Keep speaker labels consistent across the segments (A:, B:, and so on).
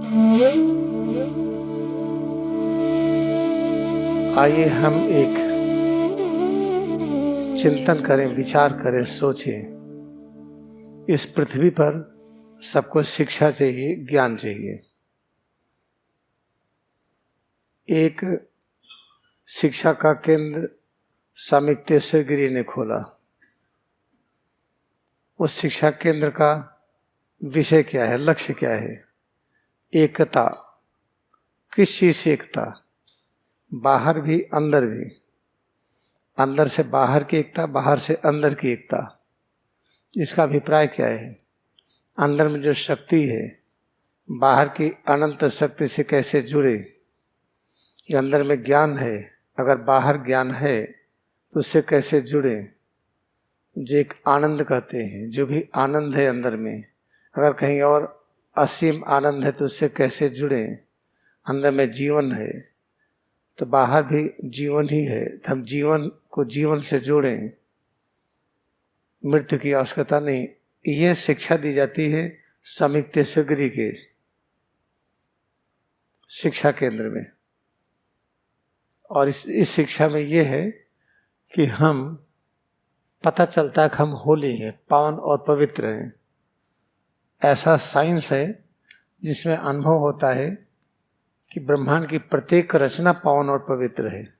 A: आइए हम एक चिंतन करें, विचार करें, सोचें। इस पृथ्वी पर सबको शिक्षा चाहिए, ज्ञान चाहिए। एक शिक्षा का केंद्र स्वामी तेश्वर गिरि ने खोला। उस शिक्षा केंद्र का विषय क्या है, लक्ष्य क्या है? एकता। किस चीज से एकता? बाहर भी अंदर भी। अंदर से बाहर की एकता, बाहर से अंदर की एकता। इसका अभिप्राय क्या है? अंदर में जो शक्ति है, बाहर की अनंत शक्ति से कैसे जुड़े? जो अंदर में ज्ञान है, अगर बाहर ज्ञान है तो उससे कैसे जुड़े? जो एक आनंद कहते हैं, जो भी आनंद है अंदर में, अगर कहीं और असीम आनंद है तो उससे कैसे जुड़े? अंदर में जीवन है तो बाहर भी जीवन ही है, तो हम जीवन को जीवन से जोड़ें। मृत्यु की आवश्यकता नहीं। यह शिक्षा दी जाती है स्वामी तेश्वर गिरि के शिक्षा केंद्र में। और इस शिक्षा में यह है कि हम पता चलता है कि हम होली हैं, पावन और पवित्र हैं। ऐसा साइंस है जिसमें अनुभव होता है कि ब्रह्मांड की प्रत्येक रचना पावन और पवित्र है।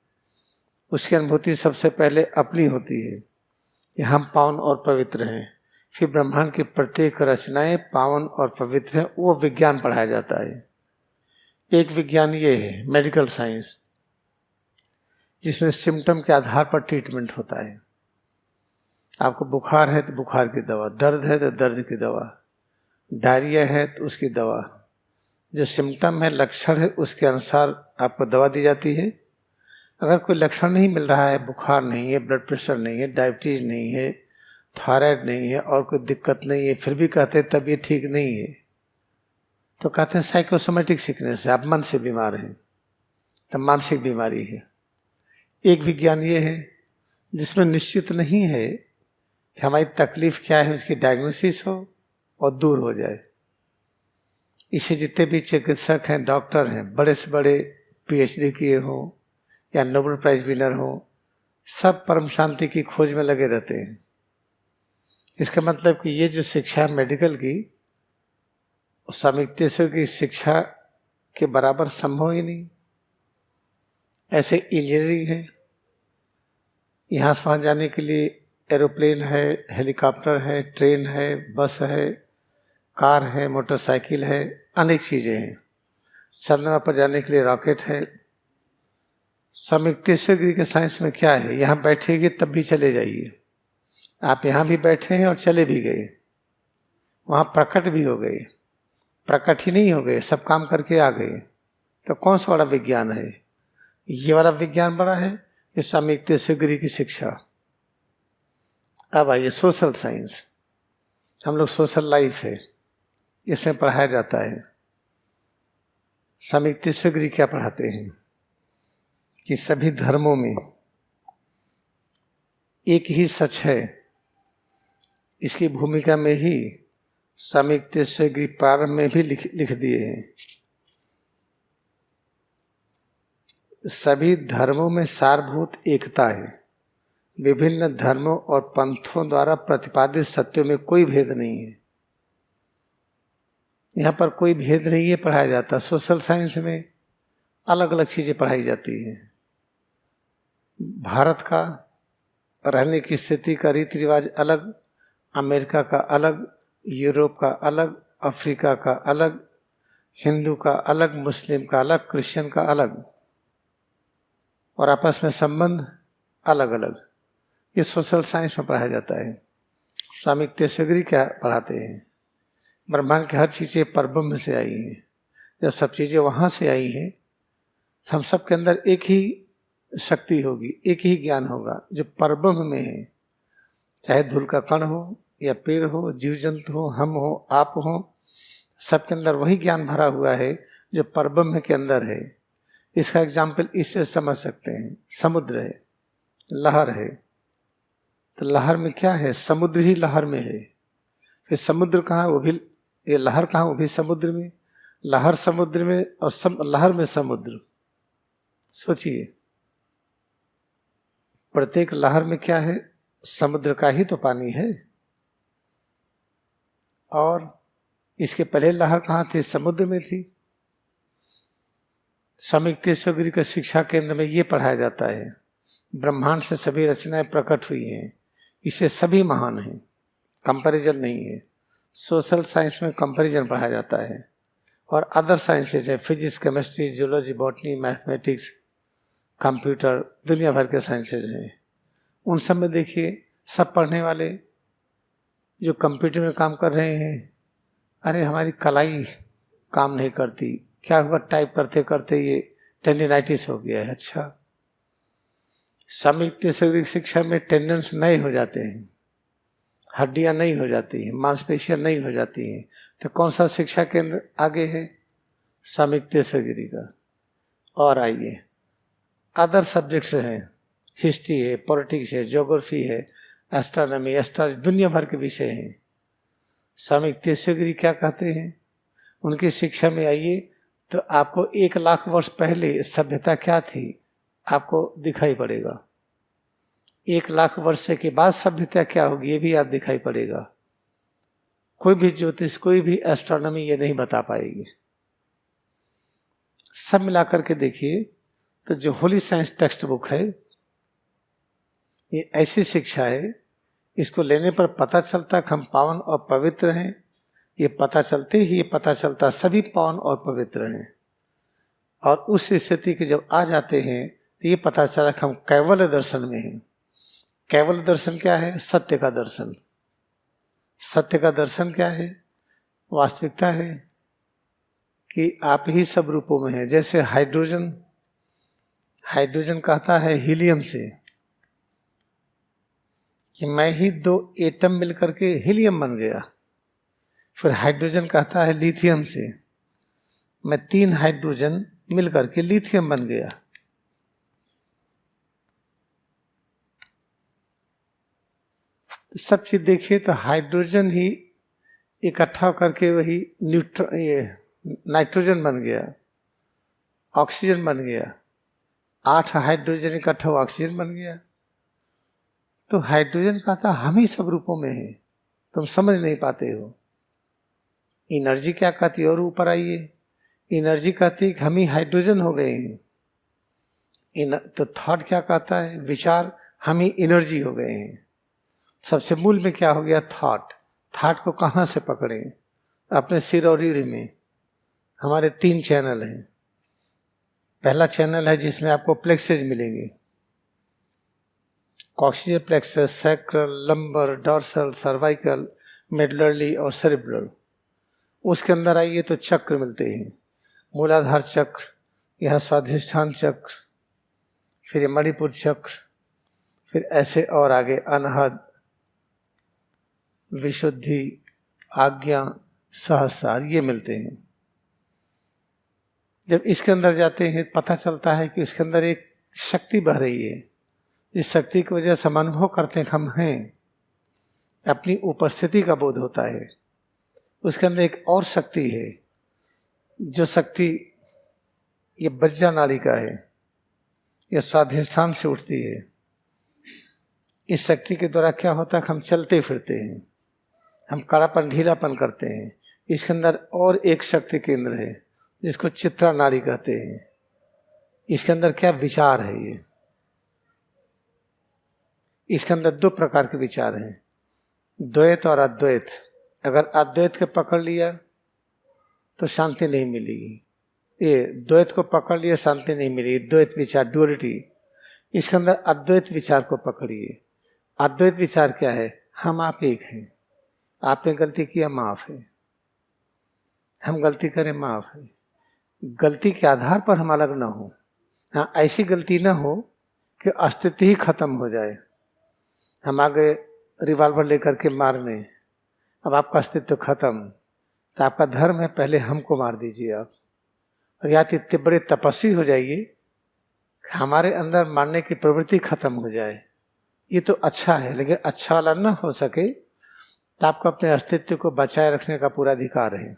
A: उसकी अनुभूति सबसे पहले अपनी होती है कि हम पावन और पवित्र हैं। फिर ब्रह्मांड की प्रत्येक रचनाएं पावन और पवित्र हैं, वो विज्ञान पढ़ाया जाता है। एक विज्ञान ये है मेडिकल साइंस, जिसमें सिम्टम के आधार पर ट्रीटमेंट होता है। आपको बुखार है तो बुखार की दवा, दर्द है तो दर्द की दवा, डायरिया है तो उसकी दवा। जो सिम्टम है, लक्षण है, उसके अनुसार आपको दवा दी जाती है। अगर कोई लक्षण नहीं मिल रहा है, बुखार नहीं है, ब्लड प्रेशर नहीं है, डायबिटीज नहीं है, थायराइड नहीं है और कोई दिक्कत नहीं है, फिर भी कहते हैं तबीयत ठीक नहीं है, तो कहते हैं साइकोसोमेटिक सिकनेस है, आप मन से बीमार हैं, तब मानसिक बीमारी है। एक विज्ञान ये है जिसमें निश्चित नहीं है कि हमारी तकलीफ क्या है, उसकी डायग्नोसिस हो और दूर हो जाए। इसे जितने भी चिकित्सक हैं, डॉक्टर हैं, बड़े से बड़े पीएचडी किए हों या नोबेल प्राइज विनर हो, सब परम शांति की खोज में लगे रहते हैं। इसका मतलब कि ये जो शिक्षा है मेडिकल की, स्वामी तेश्वर की शिक्षा के बराबर संभव ही नहीं। ऐसे इंजीनियरिंग है, यहाँ से वहाँ जाने के लिए एरोप्लेन है, हेलीकॉप्टर है, ट्रेन है, बस है, कार है, मोटरसाइकिल है, अनेक चीजें हैं। चंद्रमा पर जाने के लिए रॉकेट है। स्वामी तेश्वर गिरि के साइंस में क्या है? यहाँ बैठेगी तब भी चले जाइए। आप यहाँ भी बैठे हैं और चले भी गए, वहाँ प्रकट भी हो गए, प्रकट ही नहीं हो गए, सब काम करके आ गए। तो कौन सा बड़ा विज्ञान है? ये वाला विज्ञान बड़ा है कि स्वामी तेश्वर गिरि की शिक्षा। अब आइए सोशल साइंस। हम लोग सोशल लाइफ है, इसमें पढ़ाया जाता है। स्वामी तेश्वर गिरि क्या पढ़ाते हैं कि सभी धर्मों में एक ही सच है। इसकी भूमिका में ही स्वामी तेश्वर गिरि प्रारंभ में भी लिख दिए हैं। सभी धर्मों में सारभूत एकता है। विभिन्न धर्मों और पंथों द्वारा प्रतिपादित सत्यों में कोई भेद नहीं है। यहाँ पर कोई भेद नहीं है पढ़ाया जाता। सोशल साइंस में अलग अलग चीजें पढ़ाई जाती हैं। भारत का रहने की स्थिति का रीति रिवाज अलग, अमेरिका का अलग, यूरोप का अलग, अफ्रीका का अलग, हिंदू का अलग, मुस्लिम का अलग, क्रिश्चियन का अलग, और आपस में संबंध अलग अलग। ये सोशल साइंस में पढ़ाया जाता है। स्वामी तेश्वर गिरि क्या पढ़ाते हैं? ब्रह्मांड की हर चीजें परब्रह्म से आई हैं। जब सब चीजें वहां से आई हैं, हम सब के अंदर एक ही शक्ति होगी, एक ही ज्ञान होगा जो परब्रह्म में है। चाहे धूल का कण हो या पेड़ हो, जीव जंतु हो, हम हो, आप हो, सबके अंदर वही ज्ञान भरा हुआ है जो परब्रह्म के अंदर है। इसका एग्जाम्पल इससे समझ सकते हैं। समुद्र है, लहर है, तो लहर में क्या है? समुद्र ही लहर में है। फिर समुद्र कहाँ? वो भी, ये लहर कहाँ? वो भी समुद्र में। लहर समुद्र में और लहर में समुद्र। सोचिए, प्रत्येक लहर में क्या है? समुद्र का ही तो पानी है। और इसके पहले लहर कहाँ थी? समुद्र में थी। स्वामी तीर्थगिरी के शिक्षा केंद्र में ये पढ़ाया जाता है, ब्रह्मांड से सभी रचनाएं प्रकट हुई हैं, इसे सभी महान हैं, कंपैरिजन नहीं है। सोशल साइंस में कंपैरिजन पढ़ाया जाता है, और अदर साइंसेज है, physics, chemistry, geology, botany, mathematics, computer, दुनिया भर के साइंसेज हैं। उन सब में देखिए, सब पढ़ने वाले जो कंप्यूटर में काम कर रहे हैं, अरे हमारी कलाई काम नहीं करती, क्या हुआ? टाइप करते करते ये टेंडिनाइटिस हो गया है। अच्छा, स्वामी तीर्थगिरी की शिक्षा में टेंडेंस नए हो जाते हैं, हड्डियां नहीं हो जाती हैं, मांसपेशियां नहीं हो जाती हैं। तो कौन सा शिक्षा केंद्र आगे है? स्वामी तीर्थगिरी का। और आइए, अदर सब्जेक्ट्स हैं, हिस्ट्री है, पॉलिटिक्स है, ज्योग्राफी है, एस्ट्रोनॉमी, एस्ट्रोलॉजी, दुनिया भर के विषय हैं। स्वामी तीर्थगिरी क्या कहते हैं? उनकी शिक्षा में आइए तो आपको 1,00,000 वर्ष पहले सभ्यता क्या थी आपको दिखाई पड़ेगा। 1,00,000 वर्ष के बाद सभ्यता क्या होगी ये भी आप दिखाई पड़ेगा। कोई भी ज्योतिष, कोई भी एस्ट्रोनॉमी ये नहीं बता पाएगी। सब मिलाकर के देखिए तो जो होली साइंस टेक्स्ट बुक है, ये ऐसी शिक्षा है, इसको लेने पर पता चलता कि हम पावन और पवित्र हैं। ये पता चलते ही ये पता चलता सभी पावन और पवित्र हैं। और उस स्थिति के जब आ जाते हैं तो ये पता चला कि हम कैवल्य दर्शन में हैं। कैवल्य दर्शन क्या है? सत्य का दर्शन। सत्य का दर्शन क्या है? वास्तविकता है कि आप ही सब रूपों में हैं। जैसे हाइड्रोजन कहता है हीलियम से कि मैं ही 2 एटम मिलकर के हीलियम बन गया। फिर हाइड्रोजन कहता है लिथियम से, मैं 3 हाइड्रोजन मिलकर के लिथियम बन गया। तो सब चीज देखिए तो हाइड्रोजन ही इकट्ठा करके वही नाइट्रोजन बन गया, ऑक्सीजन बन गया। 8 हाइड्रोजन इकट्ठा ऑक्सीजन बन गया। तो हाइड्रोजन कहता हम ही सब रूपों में है, तुम समझ नहीं पाते हो। एनर्जी क्या कहती है? और ऊपर आइए, एनर्जी कहती है कि हम ही हाइड्रोजन हो गए हैं। तो थॉट क्या कहता है? विचार, हम ही एनर्जी हो गए हैं। सबसे मूल में क्या हो गया? थॉट। थॉट को कहाँ से पकड़ें? अपने सिर और रीढ़ में। हमारे 3 चैनल हैं। पहला चैनल है जिसमें आपको प्लेक्सेस मिलेंगे, coxal plexus, sacral, lumbar, dorsal, cervical, medullary और सेरिब्रल। उसके अंदर आइए तो चक्र मिलते हैं, मूलाधार चक्र, यहाँ स्वाधिष्ठान चक्र, फिर मणिपुर चक्र, फिर ऐसे और आगे अनहद, विशुद्धि, आज्ञा, सहस्रार, ये मिलते हैं। जब इसके अंदर जाते हैं पता चलता है कि उसके अंदर एक शक्ति बह रही है, जिस शक्ति की वजह से हम अनुभव करते हैं कि हम हैं, अपनी उपस्थिति का बोध होता है। उसके अंदर एक और शक्ति है, जो शक्ति ये बज्जा नाड़ी का है, यह स्वाधिष्ठान से उठती है। इस शक्ति के द्वारा क्या होता है कि हम चलते फिरते हैं, हम कड़ापन ढीलापन करते हैं। इसके अंदर और एक शक्ति केंद्र है जिसको चित्रा नाड़ी कहते हैं। इसके अंदर क्या विचार है? ये इसके अंदर 2 प्रकार के विचार हैं, द्वैत और अद्वैत। अगर अद्वैत को पकड़ लिया तो शांति नहीं मिलेगी, ये द्वैत को पकड़ लिया शांति नहीं मिलेगी। द्वैत विचार, ड्युअलिटी। इसके अंदर अद्वैत विचार को पकड़िए। अद्वैत विचार क्या है? हम आप एक हैं, आपने गलती किया माफ है, हम गलती करें माफ है। गलती के आधार पर हम अलग ना हो। हाँ, ऐसी गलती ना हो कि अस्तित्व ही खत्म हो जाए। हम आगे रिवॉल्वर लेकर के मारने, अब आपका अस्तित्व खत्म, तो आपका धर्म है पहले हमको मार दीजिए आप। और या तो इतने बड़े तपस्वी हो जाइए कि हमारे अंदर मारने की प्रवृत्ति खत्म हो जाए। ये तो अच्छा है, लेकिन अच्छा वाला ना हो सके तो आपको अपने अस्तित्व को बचाए रखने का पूरा अधिकार है।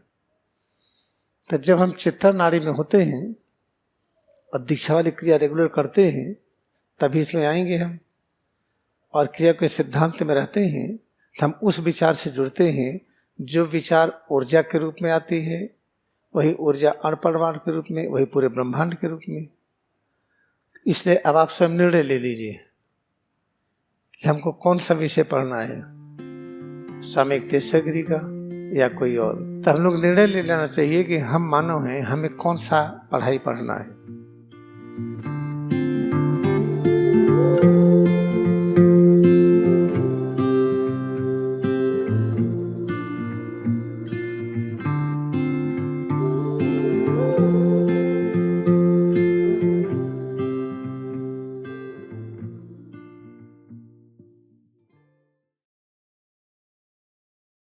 A: तो जब हम चित्तन नाड़ी में होते हैं और दीक्षा वाली क्रिया रेगुलर करते हैं तभी इसमें आएंगे हम, और क्रिया के सिद्धांत में रहते हैं तो हम उस विचार से जुड़ते हैं जो विचार ऊर्जा के रूप में आती है, वही ऊर्जा अणुपरमाणु के रूप में, वही पूरे ब्रह्मांड के रूप में। इसलिए अब आप स्वयं निर्णय ले लीजिए कि हमको कौन सा विषय पढ़ना है, स्वामी तेजस्वी का या कोई और। तो हम लोग निर्णय ले लेना चाहिए कि हम मानव हैं, हमें कौन सा पढ़ाई पढ़ना है।